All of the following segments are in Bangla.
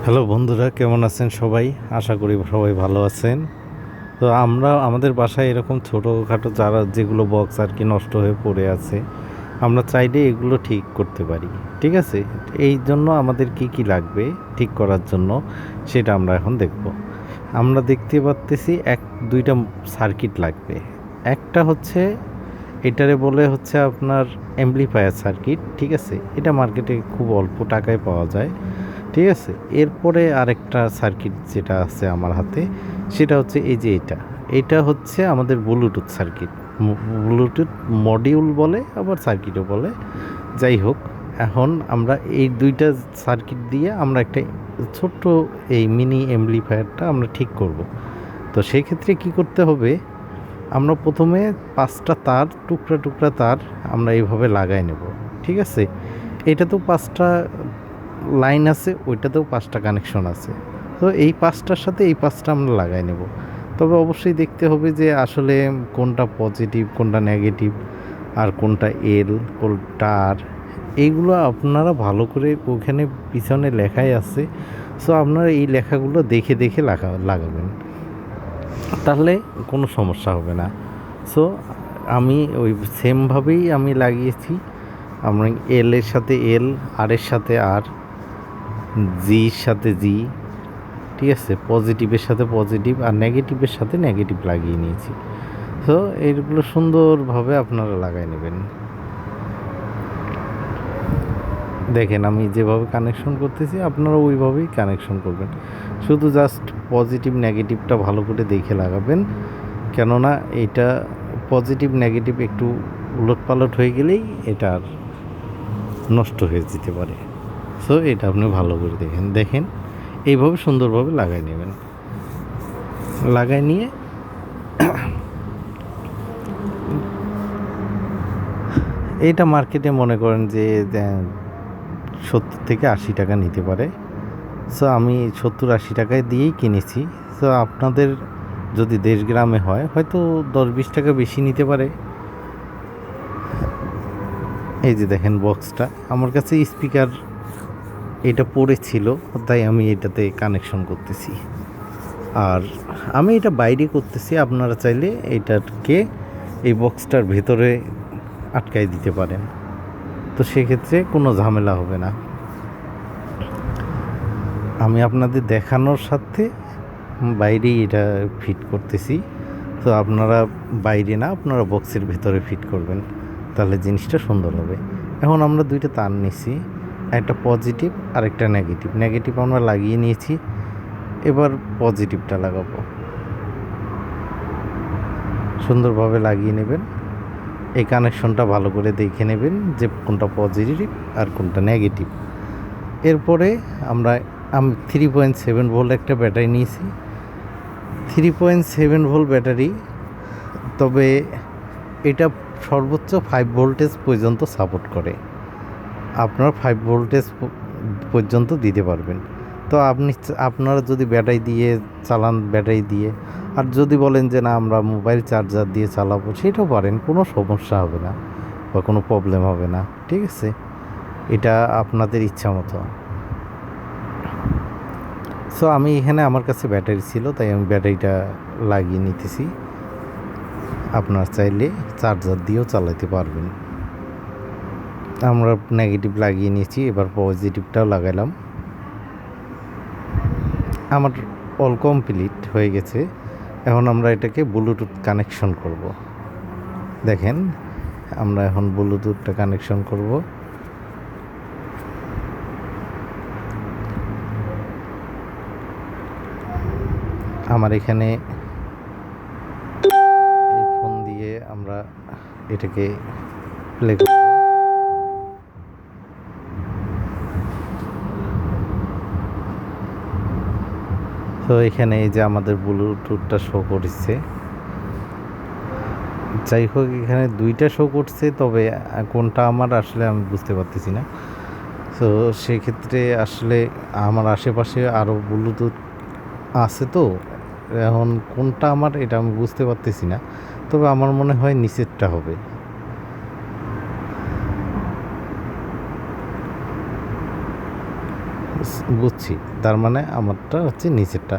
হ্যালো বন্ধুরা, কেমন আছেন সবাই? আশা করি সবাই ভালো আছেন। তো আমরা আমাদের বাসায় এরকম ছোটোখাটো যারা যেগুলো বক্স আর কি নষ্ট হয়ে পড়ে আছে, আমরা চাইলে এগুলো ঠিক করতে পারি। ঠিক আছে, এই জন্য আমাদের কি কি লাগবে ঠিক করার জন্য সেটা আমরা এখন দেখব। আমরা দেখতে পাচ্তেছি দুইটা সার্কিট লাগবে। একটা হচ্ছে এটারে বলে হচ্ছে আপনার অ্যাম্প্লিফায়ার সার্কিট। ঠিক আছে, এটা মার্কেটে খুব অল্প টাকায় পাওয়া যায়। ঠিক আছে, এরপরে আরেকটা সার্কিট যেটা আছে আমার হাতে, সেটা হচ্ছে এই যে এটা হচ্ছে আমাদের ব্লুটুথ সার্কিট। ব্লুটুথ মডিউল বলে, আবার সার্কিটও বলে। যাই হোক, এখন আমরা এই দুইটা সার্কিট দিয়ে আমরা একটা ছোট্ট এই মিনি অ্যাম্প্লিফায়ারটা আমরা ঠিক করব। তো সেই ক্ষেত্রে কি করতে হবে, আমরা প্রথমে 5টা তার, টুকরা টুকরা তার আমরা এইভাবে লাগাই নেব। ঠিক আছে, এটা তো 5টা লাইন আছে, ওইটাতেও 5টা কানেকশন আছে। তো এই 5টার সাথে এই 5টা আমরা লাগাই নেব। তবে অবশ্যই দেখতে হবে যে আসলে কোনটা পজিটিভ, কোনটা নেগেটিভ, আর কোনটা এল, কোনটা আর, এইগুলো আপনারা ভালো করে ওখানে পিছনে লেখাই আছে। সো আপনারা এই লেখাগুলো দেখে দেখে লাগাবেন, তাহলে কোনো সমস্যা হবে না। সো আমি ওই সেমভাবেই আমি লাগিয়েছি। আমরা এল এর সাথে এল, আর এর সাথে আর, জির সাথে জি, ঠিক আছে, পজিটিভের সাথে পজিটিভ আর নেগেটিভের সাথে নেগেটিভ লাগিয়ে নিয়েছি। তো এইগুলো সুন্দরভাবে আপনারা লাগাই নেবেন। দেখেন আমি যেভাবে কানেকশন করতেছি আপনারা ওইভাবেই কানেকশন করবেন। শুধু জাস্ট পজিটিভ নেগেটিভটা ভালো করে দেখে লাগাবেন, কেননা এটা পজিটিভ নেগেটিভ একটু উলটপালট হয়ে গেলেই এটা আর নষ্ট হয়ে যেতে পারে। সো এটা আপনি ভালো করে দেখেন এইভাবে সুন্দরভাবে লাগাই নেবেন। লাগাই নিয়ে এইটা মার্কেটে মনে করেন যে 70 থেকে 80 টাকা নিতে পারে। সো আমি 70-80 টাকায় দিয়েই কিনেছি। সো আপনাদের যদি দেশ গ্রামে হয় হয়তো 10-20 টাকা বেশি নিতে পারে। এই যে দেখেন বক্সটা, আমার কাছে স্পিকার এটা পড়েছিল, তাই আমি এটাতে কানেকশন করতেছি। আর আমি এটা বাইরে করতেছি, আপনারা চাইলে এটাকে এই বক্সটার ভেতরে আটকাই দিতে পারেন। তো সেক্ষেত্রে কোনো ঝামেলা হবে না। আমি আপনাদের দেখানোর সাথে বাইরেই এটা ফিট করতেছি। তো আপনারা বাইরে না, আপনারা বক্সের ভেতরে ফিট করবেন, তাহলে জিনিসটা সুন্দর হবে। এখন আমরা দুইটা তার নিছি, একটা পজিটিভ আর একটা নেগেটিভ। নেগেটিভ আমরা লাগিয়ে নিয়েছি, এবার পজিটিভটা লাগাবো। সুন্দরভাবে লাগিয়ে নেবেন। এই কানেকশনটা ভালো করে দেখে নেবেন যে কোনটা পজিটিভ আর কোনটা নেগেটিভ। এরপরে আমি 3.7 ভোল্ট একটা ব্যাটারি নিয়েছি। 3.7 ভোল্ট ব্যাটারি, তবে এটা সর্বোচ্চ 5 ভোল্টেজ পর্যন্ত সাপোর্ট করে। আপনারা 5 ভোল্টেজ পর্যন্ত দিতে পারবেন। তো আপনারা যদি ব্যাটারি দিয়ে চালান, ব্যাটারি দিয়ে, আর যদি বলেন যে না আমরা মোবাইল চার্জার দিয়ে চালাবো, সেটাও পারেন, কোনো সমস্যা হবে না বা কোনো প্রবলেম হবে না। ঠিক আছে, এটা আপনাদের ইচ্ছা মতো। সো আমি এখানে আমার কাছে ব্যাটারি ছিল, তাই আমি ব্যাটারিটা লাগিয়ে নিতেছি। আপনার চাইলে চার্জার দিয়েও চালাতে পারবেন। আমরা নেগেটিভ লাগিয়ে নিয়েছি, এবার পজিটিভটাও লাগাইলাম। আমার অল কমপ্লিট হয়ে গেছে। এখন আমরা এটাকে ব্লুটুথ কানেকশন করব। দেখেন আমরা এখন ব্লুটুথটা কানেকশন করব। আমার এখানে এই ফোন দিয়ে আমরা এটাকে প্লে করব। তো এখানে এই যে আমাদের ব্লুটুথটা শো করছে। যাই হোক, এখানে দুইটা শো করছে, তবে কোনটা আমার আসলে আমি বুঝতে পারতেছি না। তো সেক্ষেত্রে আসলে আমার আশেপাশে আরও ব্লুটুথ আছে, তো এখন কোনটা আমার এটা আমি বুঝতে পারতেছি না। তবে আমার মনে হয় নিচেরটা হবে। বুঝছি, তার মানে আমারটা হচ্ছে নিচেরটা।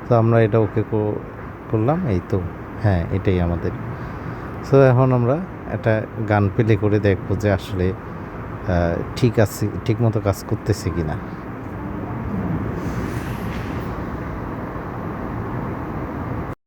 তো আমরা এটা ওকে করলাম, এই তো। হ্যাঁ, এটাই আমাদের। সো এখন আমরা একটা গান প্লে করে দেখবো যে আসলে ঠিক আছে, ঠিক মতো কাজ করতেছে কিনা।